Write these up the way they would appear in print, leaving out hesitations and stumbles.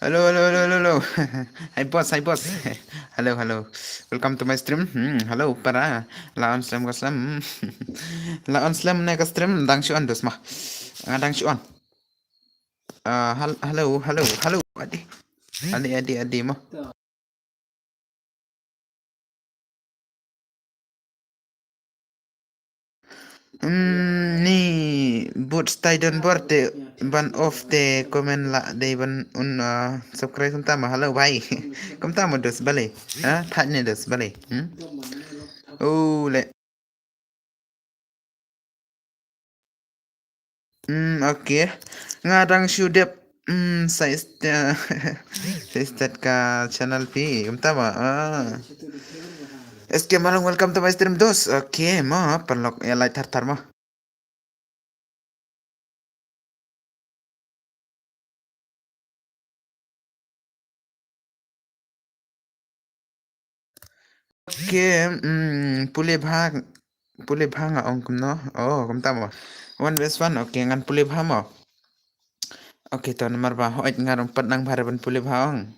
Halo, halo, halo, halo, halo. Hai bos, hai bos. Halo, halo. Welcome to my stream. Halo para lawan slam ke slam. Lawan slam naik ke stream dang syuan dos mah. Dang syuan. Halo, halo, halo. Adik, adik, adik, adik mah. Ni buat stay dan buat de ban off de komen la de ban subscribe kumta mah. Halo, bye. Kumta mah dos balik. Tanya dos balik. Oh, le. Oke. Ngadang syudep saya saya start ka channel P. Tama. SK Malong, welcome to my stream dos. Oke, mo perlok ya light hartar mo. Oke, pulih bhang ong kum no. Oh, kum tama. One vs one. Oke, ngan pulih bhang mo. Oke, to nomor ba hoit ngarong pat nang bharaban pulih bhang.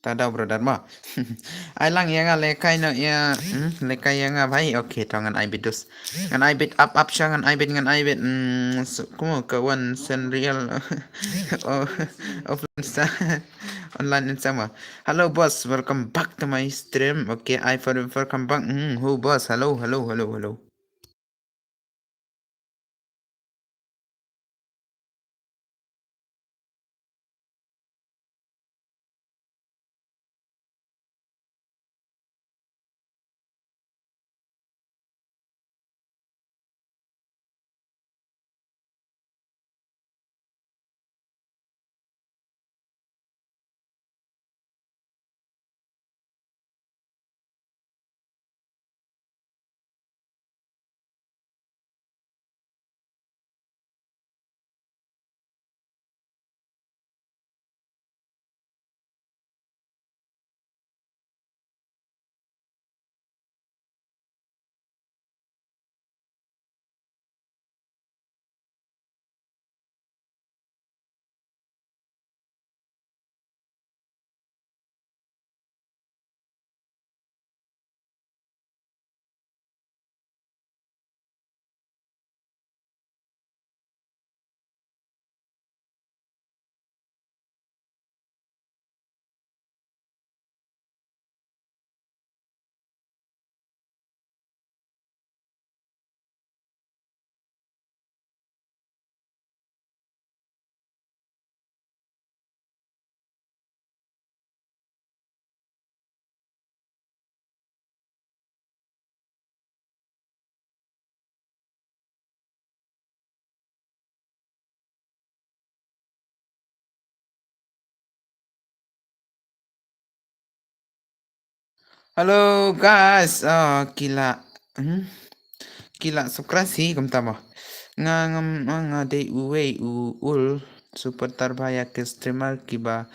Tada brother mo. Ai lang ya nga lekay no ya lekay ya nga bhai. Oke, to ngan ai bidus. Ngan ai bit up siya ngan ai bit kumo kawan sen real oh offline sa online and sama. Hello boss, welcome back to my stream. Okay, I for welcome back. Who boss? Hello, hello, hello, hello. Halo guys, gila. Gila subscribe sih kum tama. Nga de uwe ul super tarbaya ke streamer kiba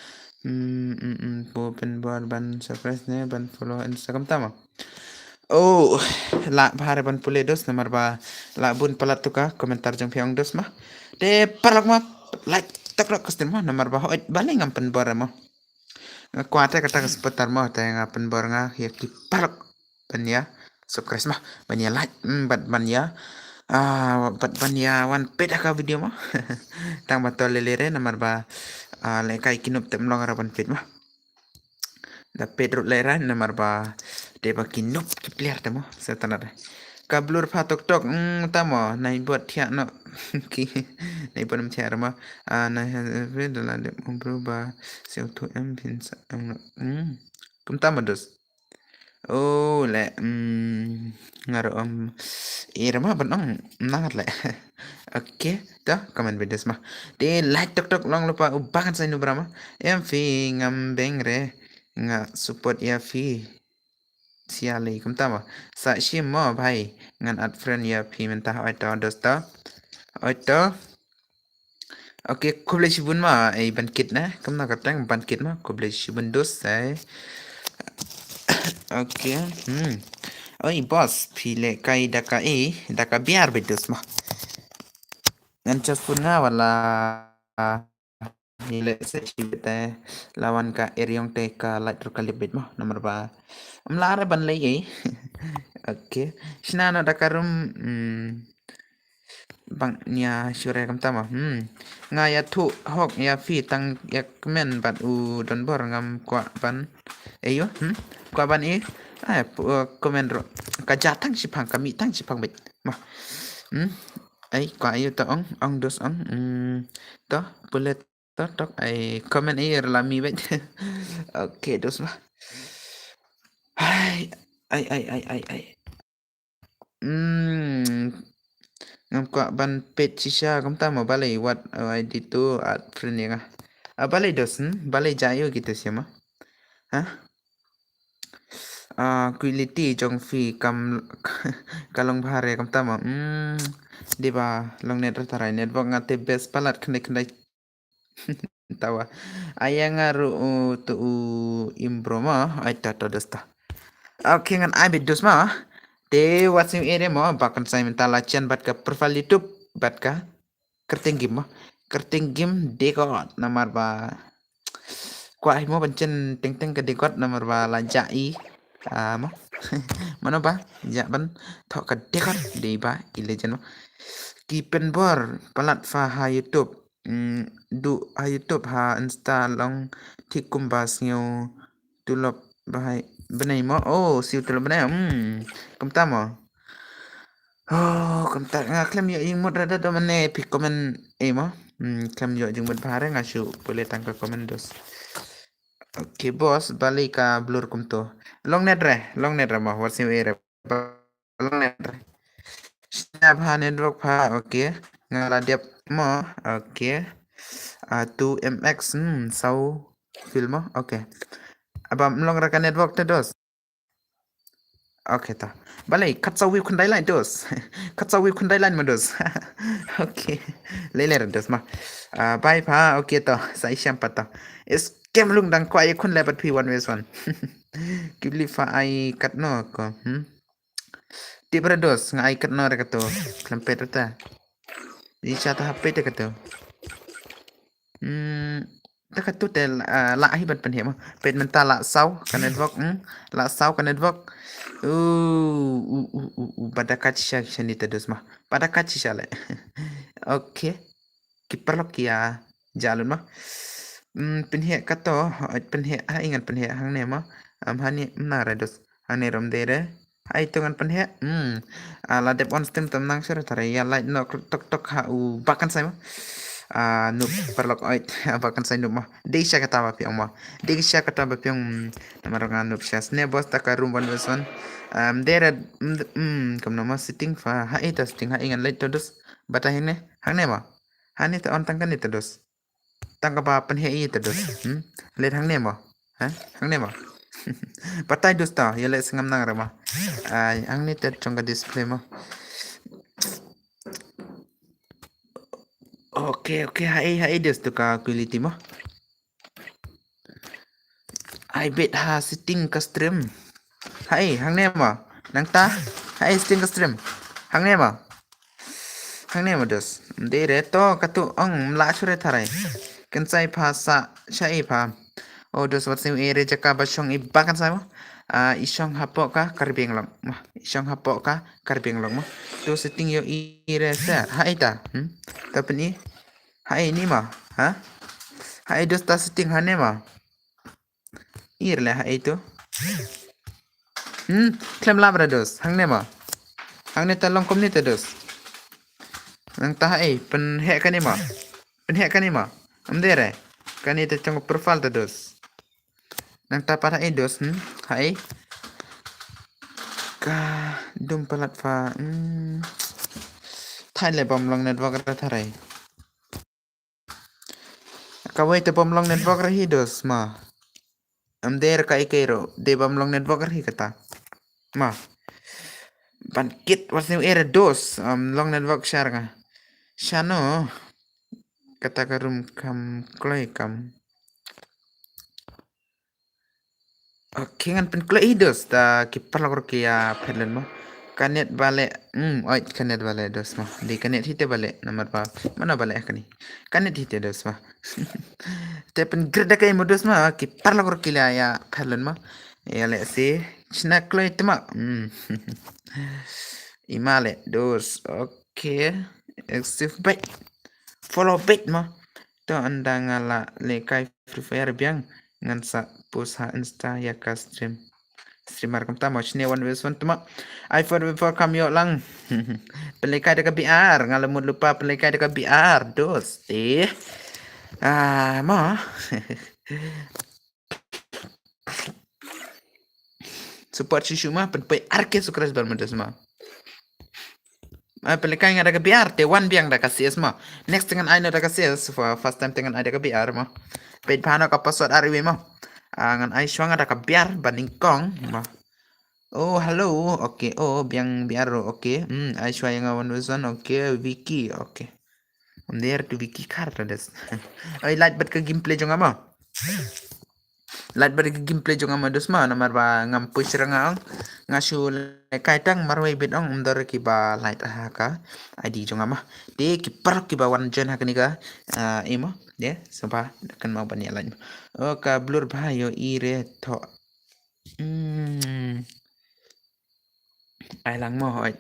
po pen ban subscribe ne ban follow Instagram tama. Oh, la bahare ban pule dos nomor ba la bun palat tuka komentar jeng piang dos mah. De parlok mah like taklok kastin mah nomor ba hoit balik ngampen bora mah. Kuate kata seputar mah tayang ngapen bora nga ya ki parlok ban ya subscribe mah ban ya like bat ban ya bat ban ya wan peda ka video mah. Tang batol lelere nomor ba lekai kinup tem long araban fit mah. Da Pedro Lera nomor ba de ba kinup ki player temo setanade. Kablur patok tok tamo nai buat tia no ki nai buat mcia rama nai have dalam de berubah sel tu pin sa kum tamo dos. Oh le ngaro irama benong nangat le. Oke, dah komen bedes mah. De like tok tok long lupa ubangan sa inu brama. Em fi ngambeng re nga support ya fi siali kum tama sa shim mo bhai ngan at friend ya phi mentah oi to dosta oi to oke kuble shibun ma ai ban kit na kum na katang ban kit ma kuble shibun dos sai oke oi boss phile kai daka biar bedos ma ngan chas pun nga wala Nilai sechibete lawan ka Eriong te ka light ro kalibit mo nomor ba amlara ban lay eh. Oke sinana dakarum bang nya sure kam tama nga ya thu hok ya fi tang ya men bat u don bor ngam kwa ban ayo kwa ban e komen ro ka jatang si phang kami tang si phang bit ma ai quả yêu to ông dos ông to bullet to tok ai comment air là mi bet ok dos ma ai ngam kwa ban pet shisha kam ta mo balai wat ai itu at friend ya balai dos balai jayo gitu sih ma ha quality jong fi kam kalong bahare kam ta mo di ba long net tarai network ngate best palat kene kene tawa ayang ngaru tu imbroma ay tato desta oke ngan ay bidus ma de watsim ere mo bakan saya minta lacian bat ka profile YouTube bat ka kerting game dekot nomor ba kwa mo bancen teng teng ke dekot nomor ba lanjai mo mana ba ja ban thok ka dekot de ba ilejen mo kipen bor palat fa ha YouTube du ha YouTube ha insta long thikum bas ngeu tulop bahai benai mo siu tulop benai kam ta mo kam ta nga klem yo ing mod rada do mane pi komen mo klem yo jing mod bahare ngasu boleh tangka komen dos oke bos balik ka blur kum to long net re mo wasi ere long net re snap ha network ha oke ngala diap mo oke 2mx sau film oke abam long raka network te dos oke ta balai katsawi kundai line dos katsawi kundai line mo dos oke lele dos ma bye pa oke to sai siapa to es kem lung dang kwai kun lebat p 1 vs 1 kibli fa ai kat no ko ti dos ngai kat no reka to klempet ta di chata hp te ka to ta ka tu tel la hi ban pen he ma pet men ta la sau ka network la sau ka network pada kacisha shani ta dos ma pada kacisha le oke kiper lok ya jalun ma pen he ka to pen he ha ingat pen he hang ne ma hani na re dos hani rom dere hai tungan pen he la dep on stream tam nang sure tare ya light no tok tok ha bakan sai ma nup perlok oit bahkan saya nup mah desa kata apa piang mah desa kata apa piang namarang nup syas ne bos taka rumban beson dera kam nama sitting fa ha ita sitting ha ingan light todos bata hine hang ne mah hani ta on tangkan itu dos tangka ba pen he itu dos lihat hang ne mah hang ne mah patai dos ta ya lihat sengam nang ramah hang ni ter congga display mah Oke, hai des tu ka quality mo. I bet ha sitting ka stream. Hai, hang ne mo. Nang ta, hai sitting ka stream. Hang ne mo. Hang ne mo des. De re to ka tu ong la chure tharai. Kan sai pha sa chai pha. Dos wat sim ere jaka ba shong iba kan sai mo. Isong hapo ka karbeng long. Isong hapo ka karbeng long mo. Tu sitting yo ire sa. Hai ta. Tapi ni hai ni mah hai dos ta sitting hane mah irle hai itu klem labra dos hang ne mah hang ne talong kom ni te dos nang ta hai pen he kan ni mah pen he kan ni mah amdere kan ni te chong profile te dos nang ta para dos hai ka dum palat fa thai le bom long network ra tharai kawai te bom long network ra hi dos ma amder ka ikero de bom long network ra hi kata ma Bangkit wasnya era dos long network share nga shano kata karum kam klay kam kingan pen klay dos ta kipar lakor kia pedlen mo kanet balik oi kanet balik dos mah di kanet hite balik nomor pa mana balik kani kanet hite dos mah tepen gerda kay mo dos mah ki parla kor kila ya phalon mah ya le si snack lo itma imale dos okay active bait follow bait mah to anda ngala le kai free fire biang ngan sa post ha insta ya ka streamer kam tama chne one vs one tama iPhone before kam yo lang pelikai dekat BR ngalemut lupa pelikai dekat BR dos ma support si mah penpai arke sukres bermedes mah pelikai nga dekat BR te one biang dekat CS mah next dengan aina dekat CS first time dengan aina dekat BR mah pet pano ka password RW mah ngan ai swang dekat BR banding kong mah. Oh, halo. Oke. Oh, biang biar oke. Aishwarya ngawan Wilson. Oke, Vicky. Oke. There to Vicky karta des. Ay light bat ka gameplay jong ama. Light bat ka gameplay jong ama dos ma namar ba ngam push rangang ngasu kaitang marway bit ong umdar ki ba light ka ID jong ama. De ki par ki ba wan jen hakani ka imo de soba kan mau bani light. Oh ka blur bhayo ire tho. Ai lang mo hoy.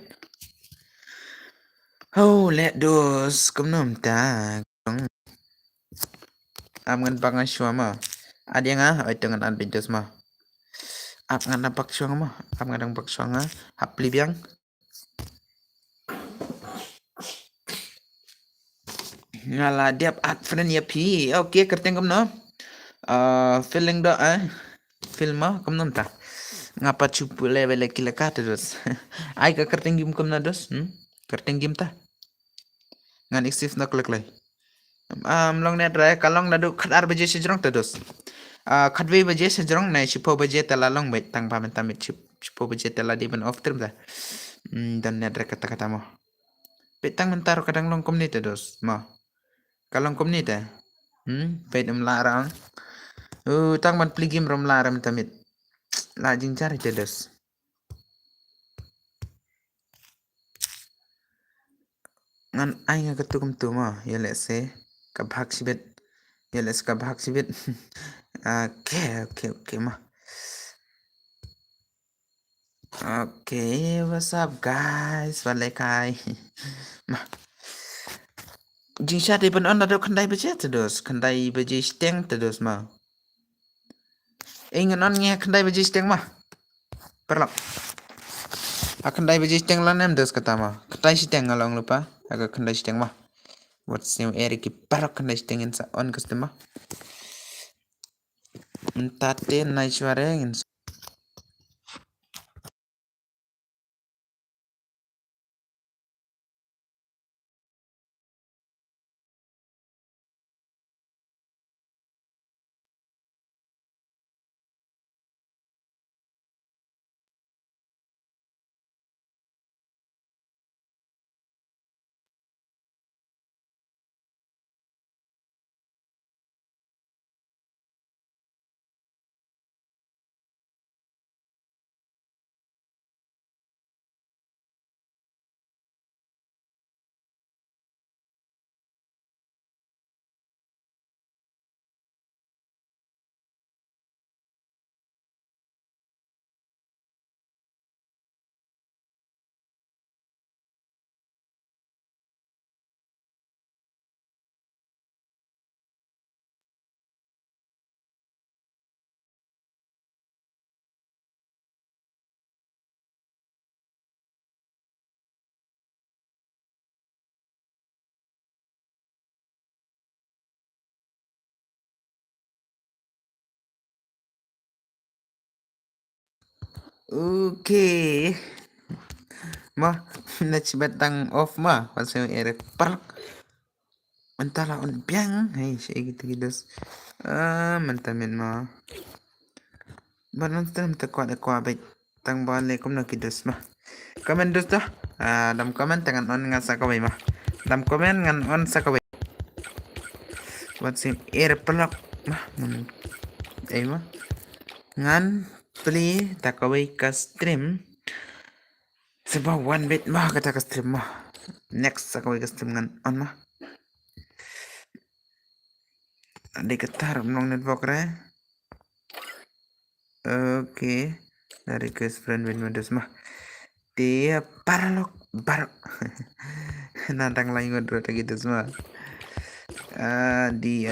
Oh, let dos kumnom ta. Ngan pangan syama. Ada nga ay dengan adventus ma. Ngan nampak syang ma. Ngan nampak syang hapli biang. Ngala diap at friend ya pi. Okay, kerteng kumno. Feeling do film ma kumnom ta. Ngapa cupu level kila kata dos. Ai ka kerteng gim kumna dos. Kerteng gim ta. Ngan exif na klik lay. Long net ray kalong nadu khadar baje sejrong tados. Khadwe baje sejrong nai chipo baje tala long bait tang pamen tamit chipo baje tala di ban off term da. Dan net ray kata-kata mo. Petang mentar kadang long komni tados mo. Kalong komni ta. Pait larang. Tang ban pligim rom laram tamit. Lajing cari tados. Ngan ai nga katukum tu mo. Ya let's say kabhak sibet. Ya let's kabhak sibet. Okay mah. Okay, what's up guys? Walekai. Mah. Jisha de ban on ada kandai baje terus, kandai baje steng terus mah. Ingat on nge kandai baje steng mah. Perlak. Kandai baje steng lah nem terus kata mah. Kandai steng ngalong lupa. Agak kandai steng mah. What's new Eric perlak kandai steng insa on customer. Entate naik suara insa. Okay. Mah, nachibat tang off mah. Pasal Eric perlak. Mentala on biang. Hey, saya gitu-gitu. Mentamin mah. Banon tem te kwa baik tang bale kum na kidos mah. Komen dos dah. Dam komen tangan on ngan sakawai mah. Dam komen ngan on sakawai. Buat sim air pelak mah. Mah. Ngan play takawai ka stream Coba one bit mah kita ke stream mah. Next aku ke stream dengan on mah. Ada getar menong network re. Oke. Dari guys friend win modus mah. Dia paralog barok. Nantang lain ngodro gitu semua. Adi.